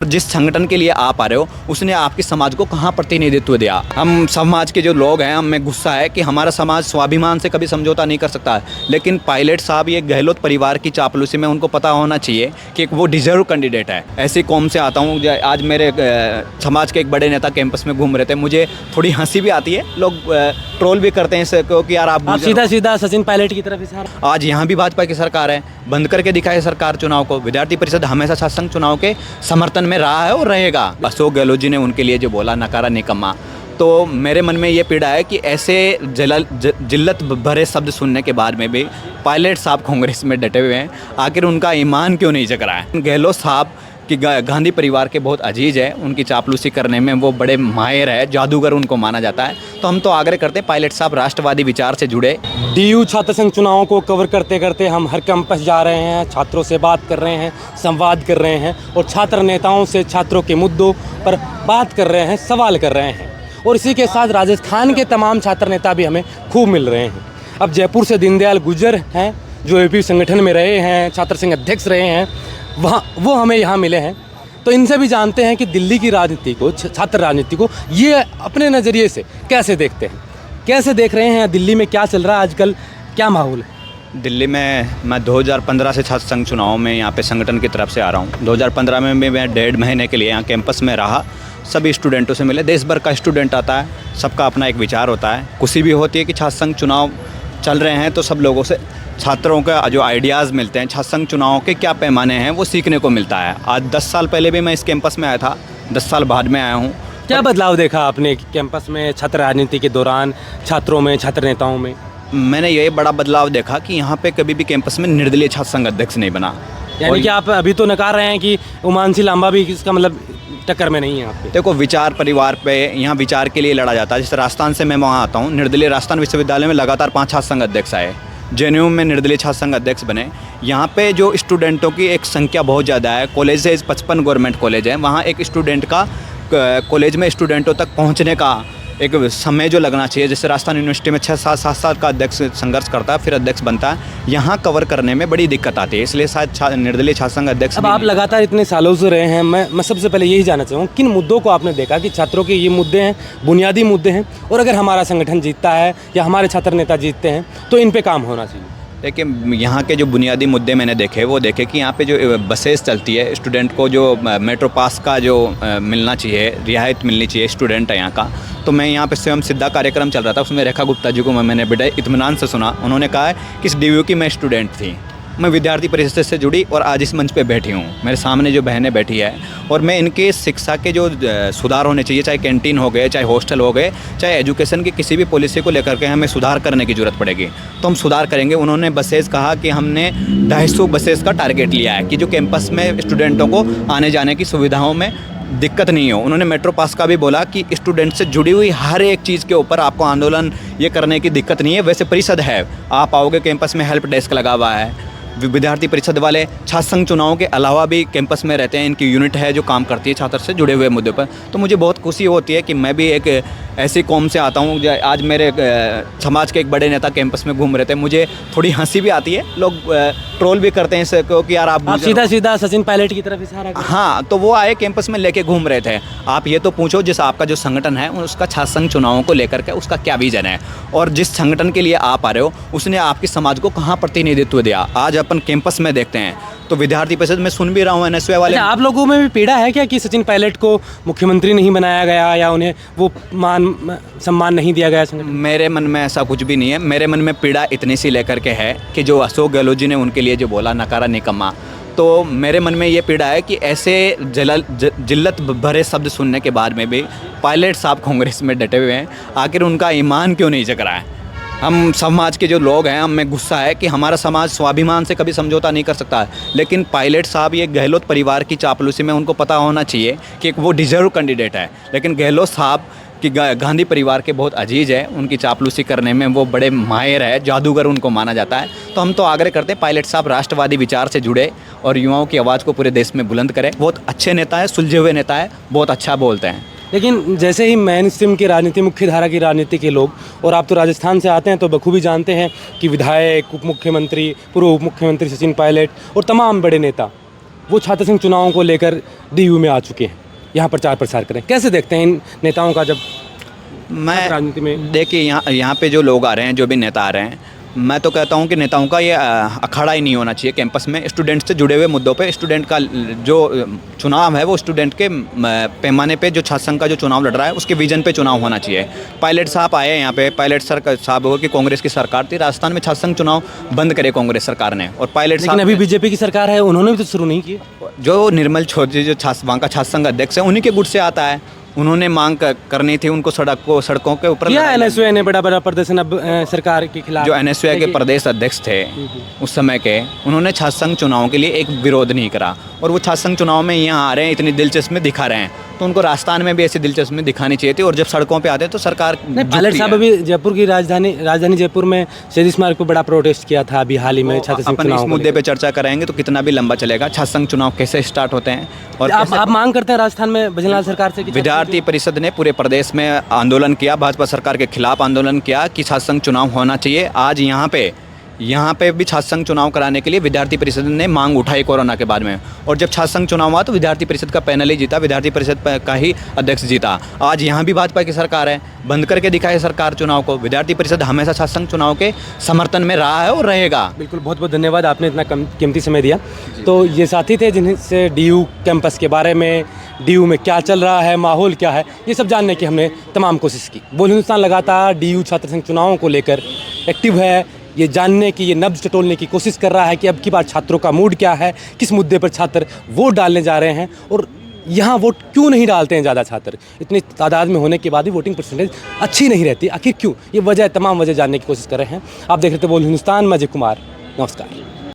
जिस संगठन के लिए आप आ रहे हो उसने आपके समाज को कहाँ प्रतिनिधित्व दिया। हम समाज के जो लोग हैं, हमें गुस्सा है कि हमारा समाज स्वाभिमान से कभी समझौता नहीं कर सकता है, लेकिन पायलट साहब ये गहलोत परिवार की चापलूसी में उनको पता होना चाहिए कि वो डिजर्व कैंडिडेट है। ऐसी कौम से आता हूँ। आज मेरे समाज के एक बड़े नेता कैंपस में घूम रहे थे, मुझे थोड़ी हंसी भी आती है। लोग ट्रोल भी करते हैं इसे कि यार आप सीधा सीधा सचिन पायलट की तरफ इशारा। आज यहाँ भी भाजपा की सरकार है, बंद करके दिखाए सरकार चुनाव को। विद्यार्थी परिषद हमेशा शासन चुनाव के समर्थन में रहा है और रहेगा। अशोक गहलोत जी ने उनके लिए जो बोला नकारा निकम्मा, तो मेरे मन में ये पीड़ा है कि ऐसे जिल्लत भरे शब्द सुनने के बाद में भी पायलट साहब कांग्रेस में डटे हुए हैं। आखिर उनका ईमान क्यों नहीं जग रहा है? गहलोत साहब कि गांधी परिवार के बहुत अजीज है, उनकी चापलूसी करने में वो बड़े माहिर है, जादूगर उनको माना जाता है। तो हम तो आग्रह करते हैं पायलट साहब राष्ट्रवादी विचार से जुड़े। डीयू छात्र संघ चुनावों को कवर करते करते हम हर कैंपस जा रहे हैं, छात्रों से बात कर रहे हैं, संवाद कर रहे हैं और छात्र नेताओं से छात्रों के मुद्दों पर बात कर रहे हैं, सवाल कर रहे हैं। और इसी के साथ राजस्थान के तमाम छात्र नेता भी हमें खूब मिल रहे हैं। अब जयपुर से दीनदयाल गुर्जर हैं, जो एपी संगठन में रहे हैं, छात्र संघ अध्यक्ष रहे हैं, वो हमें यहाँ मिले हैं। तो इनसे भी जानते हैं कि दिल्ली की राजनीति को, छात्र राजनीति को ये अपने नज़रिए से कैसे देखते हैं, कैसे देख रहे हैं। दिल्ली में क्या चल रहा है आजकल, क्या माहौल है? दिल्ली में मैं 2015 से छात्र संघ चुनाव में यहाँ पे संगठन की तरफ से आ रहा हूँ। 2015 में भी मैं 1.5 महीने के लिए यहाँ कैंपस में रहा, सभी स्टूडेंटों से मिले। देश भर का स्टूडेंट आता है, सबका अपना एक विचार होता है। खुशी भी होती है कि छात्र संघ चुनाव चल रहे हैं तो सब लोगों से छात्रों का जो आइडियाज़ मिलते हैं, छात्र संघ चुनावों के क्या पैमाने हैं वो सीखने को मिलता है। आज 10 साल पहले भी मैं इस कैंपस में आया था, 10 साल बाद में आया हूँ। क्या बदलाव देखा आपने कैंपस में, छात्र राजनीति के दौरान, छात्रों में, छात्र नेताओं में? मैंने ये बड़ा बदलाव देखा कि यहाँ पे कभी भी कैंपस में निर्दलीय छात्र संघ अध्यक्ष नहीं बना। यानी कि आप अभी तो नकार रहे हैं कि उमांशी लांबा भी इसका मतलब टक्कर में नहीं है आपके? देखो, विचार परिवार पे यहाँ विचार के लिए लड़ा जाता है। जैसे राजस्थान से मैं वहाँ आता हूँ, निर्दलीय राजस्थान विश्वविद्यालय में लगातार 5 छात्र संघ अध्यक्ष आए, जेएनयू में निर्दलीय छात्र संघ अध्यक्ष बने। यहाँ पे जो स्टूडेंटों की एक संख्या बहुत ज़्यादा है। कॉलेज से 55 गवर्नमेंट कॉलेज है, वहाँ एक स्टूडेंट का कॉलेज में स्टूडेंटों तक पहुँचने का एक समय जो लगना चाहिए, जैसे राजस्थान यूनिवर्सिटी में 6-7 साल का अध्यक्ष संघर्ष करता है, फिर अध्यक्ष बनता है, यहाँ कवर करने में बड़ी दिक्कत आती है। इसलिए शायद निर्दलीय छात्र संघ अध्यक्ष। अब आप लगातार इतने सालों से रहे हैं, मैं सबसे पहले यही जानना चाहूँ, किन मुद्दों को आपने देखा कि छात्रों के ये मुद्दे हैं, बुनियादी मुद्दे हैं, और अगर हमारा संगठन जीतता है या हमारे छात्र नेता जीतते हैं तो इन पर काम होना चाहिए? देखिए, यहाँ के जो बुनियादी मुद्दे मैंने देखे वो देखे कि यहाँ पे जो बसेस चलती है, स्टूडेंट को जो मेट्रो पास का जो मिलना चाहिए, रियायत मिलनी चाहिए, स्टूडेंट है यहाँ का। तो मैं यहाँ पे स्वयं सिद्धा कार्यक्रम चल रहा था, उसमें रेखा गुप्ता जी को मैंने बड़े इत्मीनान से सुना। उन्होंने कहा है कि इस डीयू की मैं स्टूडेंट थी, मैं विद्यार्थी परिषद से जुड़ी और आज इस मंच पे बैठी हूँ। मेरे सामने जो बहनें बैठी है और मैं इनके शिक्षा के जो सुधार होने चाहिए, चाहे कैंटीन हो गए, चाहे हॉस्टल हो गए, चाहे एजुकेशन की किसी भी पॉलिसी को लेकर के हमें सुधार करने की ज़रूरत पड़ेगी, तो हम सुधार करेंगे। उन्होंने बसेस कहा कि हमने 250 बसेस का टारगेट लिया है कि जो कैंपस में स्टूडेंटों को आने जाने की सुविधाओं में दिक्कत नहीं हो। उन्होंने मेट्रो पास का भी बोला कि स्टूडेंट से जुड़ी हुई हर एक चीज़ के ऊपर आपको आंदोलन ये करने की दिक्कत नहीं है। वैसे परिषद है, आप आओगे कैंपस में हेल्प डेस्क लगा हुआ है। विद्यार्थी परिषद वाले छात्र संघ चुनावों के अलावा भी कैंपस में रहते हैं, इनकी यूनिट है जो काम करती है छात्र से जुड़े हुए मुद्दों पर। तो मुझे बहुत खुशी होती है कि मैं भी एक ऐसी कौम से आता हूँ। आज मेरे समाज के एक बड़े नेता कैंपस में घूम रहे थे, मुझे थोड़ी हंसी भी आती है। लोग ट्रोल भी करते हैं इसे कि यार आप सीधा सीधा सचिन पायलट की तरफ इशारा। हाँ, तो वो आए कैंपस में लेके घूम रहे थे। आप ये तो पूछो जिस आपका जो संगठन है उसका छात्र संघ चुनावों को लेकर के उसका क्या विजन है, और जिस संगठन के लिए आप आ रहे हो उसने आपके समाज को कहाँ प्रतिनिधित्व दिया। आज अपन कैंपस में देखते हैं तो विद्यार्थी परिषद में सुन भी रहा हूँ एनएसयूआई वाले। आप लोगों में भी पीड़ा है क्या कि सचिन पायलट को मुख्यमंत्री नहीं बनाया गया या उन्हें वो सम्मान नहीं दिया गया संगठन? मेरे मन में ऐसा कुछ भी नहीं है। मेरे मन में पीड़ा इतनी सी लेकर के है कि जो अशोक गहलोत जी ने उनके लिए जो बोला नकारा निकम्मा, तो मेरे मन में ये पीड़ा है कि ऐसे जिल्लत भरे शब्द सुनने के बाद में भी पायलट साहब कांग्रेस में डटे हुए हैं। आखिर उनका ईमान क्यों नहीं जग रहा है? हम समाज के जो लोग हैं, हमें गुस्सा है कि हमारा समाज स्वाभिमान से कभी समझौता नहीं कर सकता है, लेकिन पायलट साहब ये गहलोत परिवार की चापलूसी में उनको पता होना चाहिए कि वो डिजर्व कैंडिडेट है। लेकिन गहलोत साहब कि गांधी परिवार के बहुत अजीज है, उनकी चापलूसी करने में वो बड़े माहिर है, जादूगर उनको माना जाता है। तो हम तो आग्रह करते हैं पायलट साहब राष्ट्रवादी विचार से जुड़े और युवाओं की आवाज़ को पूरे देश में बुलंद करें। बहुत अच्छे नेता है, सुलझे हुए नेता है, बहुत अच्छा बोलते हैं। लेकिन जैसे ही मेन स्ट्रीम की राजनीति, मुख्य धारा की राजनीति के लोग, और आप तो राजस्थान से आते हैं तो बखूबी जानते हैं कि विधायक, उप मुख्यमंत्री, पूर्व उप मुख्यमंत्री सचिन पायलट और तमाम बड़े नेता वो छात्र संघ चुनावों को लेकर DU में आ चुके हैं, यहाँ प्रचार प्रसार करें। कैसे देखते हैं इन नेताओं का जब मैं राजनीति में? देखिए यहाँ पे जो लोग आ रहे हैं, जो भी नेता आ रहे हैं, मैं तो कहता हूँ कि नेताओं का ये अखाड़ा ही नहीं होना चाहिए कैंपस में। स्टूडेंट से जुड़े हुए मुद्दों पे स्टूडेंट का जो चुनाव है वो स्टूडेंट के पैमाने पे जो छात्र संघ का जो चुनाव लड़ रहा है उसके विजन पे चुनाव होना चाहिए। पायलट साहब आए यहाँ पे, पायलट सर साहब हो कि कांग्रेस की सरकार थी, राजस्थान में छात्र संघ चुनाव बंद करे कांग्रेस सरकार ने, और पायलट लेकिन साहब अभी BJP की सरकार है, उन्होंने भी तो शुरू नहीं किए। जो निर्मल चौधरी जो वहाँ का छात्र संघ अध्यक्ष है उन्हीं के गुट से आता है, उन्होंने मांग करनी थी उनको सड़कों के ऊपर। या NSUI ने बड़ा प्रदर्शन अब सरकार के खिलाफ, जो NSUI के प्रदेश अध्यक्ष थे उस समय के, उन्होंने छात्र संघ चुनाव के लिए एक विरोध नहीं करा, और वो छात्र संघ चुनाव में यहाँ आ रहे हैं, इतनी दिलचस्पी दिखा रहे हैं, तो उनको राजस्थान में भी ऐसी दिलचस्पी दिखानी चाहिए थी। और जब सड़कों पे आते हैं तो सरकार पायलट साहब अभी जयपुर की राजधानी जयपुर में शहीद स्मारक पर बड़ा प्रोटेस्ट किया था अभी हाल ही में छात्र संघ अपन चुनाव इस मुद्दे पे चर्चा करेंगे तो कितना भी लंबा चलेगा। छात्र संघ चुनाव कैसे स्टार्ट होते हैं और आप मांग करते हैं राजस्थान में भजनलाल सरकार से? विद्यार्थी परिषद ने पूरे प्रदेश में आंदोलन किया, भाजपा सरकार के खिलाफ आंदोलन किया कि छात्र संघ चुनाव होना चाहिए। आज यहाँ पे भी छात्र संघ चुनाव कराने के लिए विद्यार्थी परिषद ने मांग उठाई कोरोना के बाद में, और जब छात्र संघ चुनाव हुआ तो विद्यार्थी परिषद का पैनल ही जीता, विद्यार्थी परिषद का ही अध्यक्ष जीता। आज यहाँ भी भाजपा की सरकार है, बंद करके दिखाए सरकार चुनाव को। विद्यार्थी परिषद हमेशा छात्र संघ चुनाव के समर्थन में रहा है और रहेगा। बिल्कुल, बहुत बहुत धन्यवाद, आपने इतना कीमती समय दिया। तो ये साथी थे जिनसे DU कैंपस के बारे में, DU में क्या चल रहा है, माहौल क्या है, ये सब जानने की हमने तमाम कोशिश की। बोल हिंदुस्तान लगातार DU छात्र संघ चुनावों को लेकर एक्टिव है, ये जानने की, ये नब्ज टटोलने की कोशिश कर रहा है कि अब की बार छात्रों का मूड क्या है, किस मुद्दे पर छात्र वोट डालने जा रहे हैं, और यहाँ वोट क्यों नहीं डालते हैं ज़्यादा छात्र। इतनी तादाद में होने के बाद भी वोटिंग परसेंटेज अच्छी नहीं रहती, आखिर क्यों? ये वजह, तमाम वजह जानने की कोशिश कर रहे हैं। आप देख रहे थे बोल हिंदुस्तान, मैं अजय कुमार, नमस्कार।